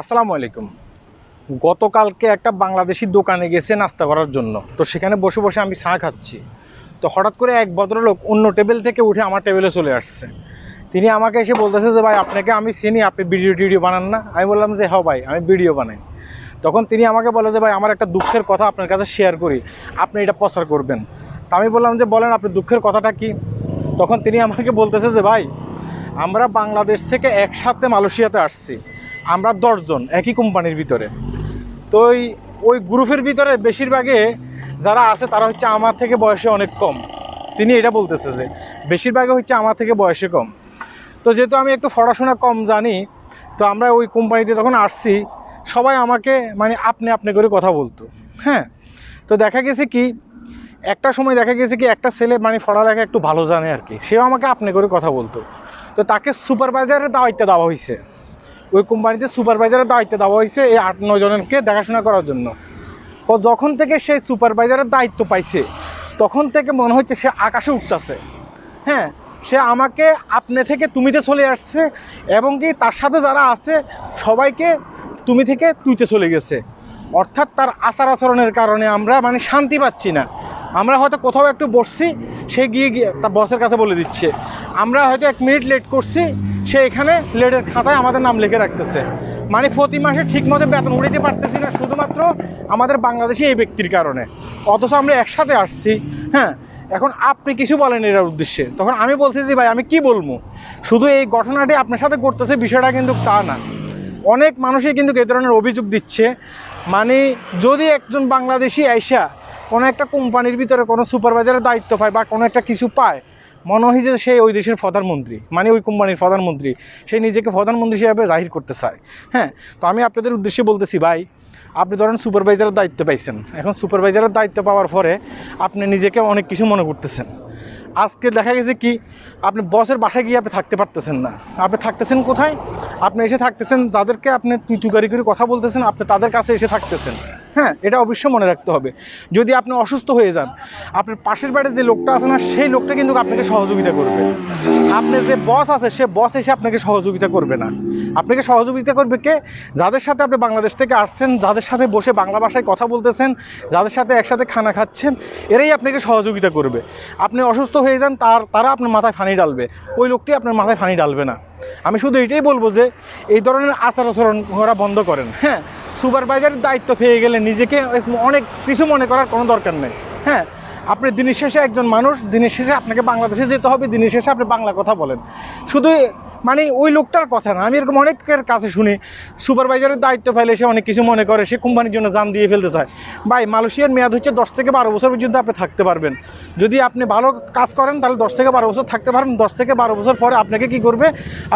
আসসালামু আলাইকুম। গতকালকে একটা বাংলাদেশি দোকানে গেছে নাস্তা করার জন্য। তো সেখানে বসে বসে আমি চা খাচ্ছি। তো হঠাৎ করে এক ভদ্রলোক অন্য টেবিল থেকে উঠে আমার টেবিলে চলে আসছে। তিনি আমাকে এসে বলতেছে যে ভাই আপনাকে আমি চিনি, আপনি ভিডিও টিডিও বানান না? আমি বললাম যে হ্যাঁ ভাই, আমি ভিডিও বানাই। তখন তিনি আমাকে বলে যে ভাই আমার একটা দুঃখের কথা আপনার কাছে শেয়ার করি, আপনি এটা প্রচার করবেন। তা আমি বললাম যে বলেন আপনি দুঃখের কথাটা কি। তখন তিনি আমাকে বলতেছে যে ভাই আমরা বাংলাদেশ থেকে একসাথে মালয়েশিয়াতে আসছি, আমরা 10 জন একই কোম্পানির ভিতরে। তো ওই গ্রুপের ভিতরে বেশিরভাগে যারা আছে তারা হচ্ছে আমার থেকে বয়সে অনেক কম। তিনি এটা বলতেছে যে বেশিরভাগে হচ্ছে আমার থেকে বয়সে কম। তো যেহেতু আমি একটু পড়াশোনা কম জানি, তো আমরা ওই কোম্পানিতে যখন আসছি সবাই আমাকে মানে আপনি আপনি করে কথা বলতো। হ্যাঁ, তো দেখা গেছে কি একটা সময় দেখা গেছে কি একটা ছেলে মানে পড়ালেখা একটু ভালো জানে আর কি, সেও আমাকে আপনি করে কথা বলতো। তো তাকে সুপারভাইজারের দায়িত্ব দেওয়া হয়েছে, ওই কোম্পানিতে সুপারভাইজারের দায়িত্ব দেওয়া হয়েছে এই 8-9 জনকে দেখাশোনা করার জন্য। ও যখন থেকে সে সুপারভাইজারের দায়িত্ব পাইছে তখন থেকে মনে হচ্ছে সে আকাশে উঠতেছে। হ্যাঁ, সে আমাকে আপনি থেকে তুমিতে চলে আসছে এবং কি তার সাথে যারা আছে সবাইকে তুমি থেকে তুইতে চলে গেছে। অর্থাৎ তার আচার আচরণের কারণে আমরা মানে শান্তি পাচ্ছি না। আমরা হয়তো কোথাও একটু বসছি, সে গিয়ে তার বসের কাছে বলে দিচ্ছে। আমরা হয়তো 1 মিনিট লেট করছি, সে এখানে লেটের খাতায় আমাদের নাম লিখে রাখতেছে। মানে প্রতি মাসে ঠিকমতো বেতন উঠাতে পারতেছি না শুধুমাত্র আমাদের বাংলাদেশি এই ব্যক্তির কারণে। অথচ আমরা একসাথে আসছি। হ্যাঁ, এখন আপনি কিছু বলেন এটার উদ্দেশ্যে। তখন আমি বলছি যে ভাই আমি কি বলবো, শুধু এই ঘটনাটি আপনার সাথে ঘটতেছে বিষয়টা কিন্তু তা না। অনেক মানুষই কিন্তু এই ধরনের অভিযোগ দিচ্ছে। মানে যদি একজন বাংলাদেশি আইসা কোনো একটা কোম্পানির ভিতরে কোনো সুপারভাইজারের দায়িত্ব পায় বা কোনো একটা কিছু পায়, মনে হয় যে সে ওই দেশের প্রধানমন্ত্রী, মানে ওই কোম্পানির প্রধানমন্ত্রী, সে নিজেকে প্রধানমন্ত্রী হিসাবে জাহির করতে চায়। হ্যাঁ, তো আমি আপনাদের উদ্দেশ্যে বলতেছি ভাই, আপনি ধরেন সুপারভাইজারের দায়িত্ব পাইছেন, এখন সুপারভাইজারের দায়িত্ব পাওয়ার পরে আপনি নিজেকে অনেক কিছু মনে করতেছেন। আজকে দেখা গেছে কি আপনি বসের বাসায় গিয়ে আপনি থাকতে পারতেছেন না। আপনি থাকতেছেন কোথায়? আপনি এসে থাকতেছেন যাদেরকে আপনি তুই করে কথা বলতেছেন, আপনি তাদের কাছে এসে থাকতেছেন। হ্যাঁ, এটা অবশ্যই মনে রাখতে হবে। যদি আপনি অসুস্থ হয়ে যান, আপনার পাশের বাড়ির যে লোকটা আছে না, সেই লোকটা কিন্তু আপনাকে সহযোগিতা করবে। আপনার যে বস আছে সে বস এসে আপনাকে সহযোগিতা করবে না। আপনাকে সহযোগিতা করবে কে? যাদের সাথে আপনি বাংলাদেশ থেকে আসছেন, যাদের সাথে বসে বাংলা ভাষায় কথা বলতেছেন, যাদের সাথে একসাথে খানা খাচ্ছেন, এরাই আপনাকে সহযোগিতা করবে। আপনি অসুস্থ হয়ে যান, তারা আপনার মাথায় ফানি ডালবে, ওই লোকটি আপনার মাথায় ফানি ডালবে না। আমি শুধু এটাই বলবো যে এই ধরনের আচার আচরণ করা বন্ধ করেন। হ্যাঁ, সুপারভাইজারের দায়িত্ব পেয়ে গেলে নিজেকে অনেক কিছু মনে করার কোনো দরকার নেই। হ্যাঁ, আপনি দিনের শেষে একজন মানুষ, দিনের শেষে আপনাকে বাংলাদেশে যেতে হবে, দিনের শেষে আপনি বাংলা কথা বলেন। শুধু মানে ওই লোকটার কথা না, আমি এরকম অনেকের কাছে শুনি সুপারভাইজারের দায়িত্ব পাইলে সে অনেক কিছু মনে করে, সে কোম্পানির জন্য জান দিয়ে ফেলতে চায়। ভাই, মালয়েশিয়ার মেয়াদ হচ্ছে 10 থেকে 12 বছর পর্যন্ত আপনি থাকতে পারবেন। যদি আপনি ভালো কাজ করেন তাহলে 10 থেকে 12 বছর থাকতে পারবেন। 10 থেকে 12 বছর পরে আপনাকে কি করবে?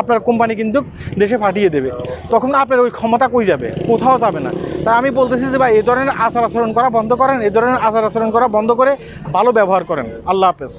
আপনার কোম্পানি কিন্তু দেশে পাঠিয়ে দেবে। তখন আপনার ওই ক্ষমতা কই যাবে? কোথাও যাবে না। তাই আমি বলতেছি যে ভাই এই ধরনের আচার আচরণ করা বন্ধ করেন, এই ধরনের আচার আচরণ করা বন্ধ করে ভালো ব্যবহার করেন। আল্লাহ হাফেজ।